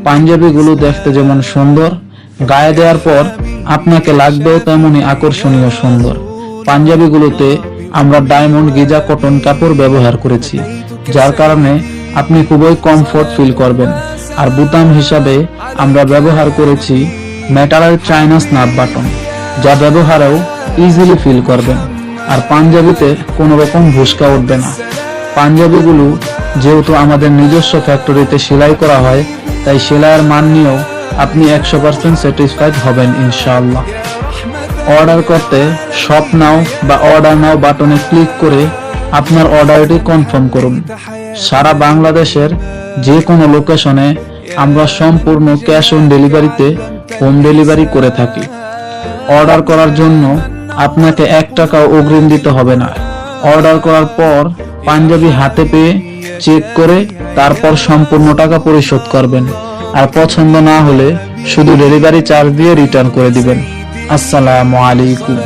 পাঞ্জাবিগুলো দেখতে যেমন সুন্দর, গায়ে দেওয়ার পর আপনাকে লাগবেও তেমনই আকর্ষণীয় সুন্দর। পাঞ্জাবিগুলোতে আমরা ডায়মন্ড গিজা কটন কাপড় ব্যবহার করেছি, যার কারণে আপনি খুবই কমফোর্ট ফিল করবেন। আর বোতাম হিসাবে আমরা ব্যবহার করেছি মেটালের চায়না স্ন্যাপ বাটন, যা ব্যবহারেও ইজিলি ফিল করবেন। আর পাঞ্জাবিতে কোনো রকম ভুসকা উঠবে না। পাঞ্জাবিগুলো যেহেতু আমাদের নিজস্ব ফ্যাক্টরিতে সেলাই করা হয়, তাই সেলাইয়ের মান নিয়েও আপনি 100% স্যাটিসফাইড হবেন ইনশাআল্লাহ। অর্ডার করতে শপ নাও বা অর্ডার নাও বাটনে ক্লিক করে আপনার অর্ডারটি কনফার্ম করুন। সারা বাংলাদেশের যে কোনো লোকেশনে আমরা সম্পূর্ণ ক্যাশ অন ডেলিভারিতে হোম ডেলিভারি করে থাকি। অর্ডার করার জন্য আপনাকে 1 টাকাও অগ্রিম দিতে হবে না। অর্ডার করার পর পাঞ্জাবি হাতে পেয়ে চেক করে তারপর সম্পূর্ণ টাকা পরিশোধ করবেন। আর পছন্দ না হলে শুধু ডেলিভারি চার্জ দিয়ে রিটার্ন করে দিবেন। আসসালামু আলাইকুম।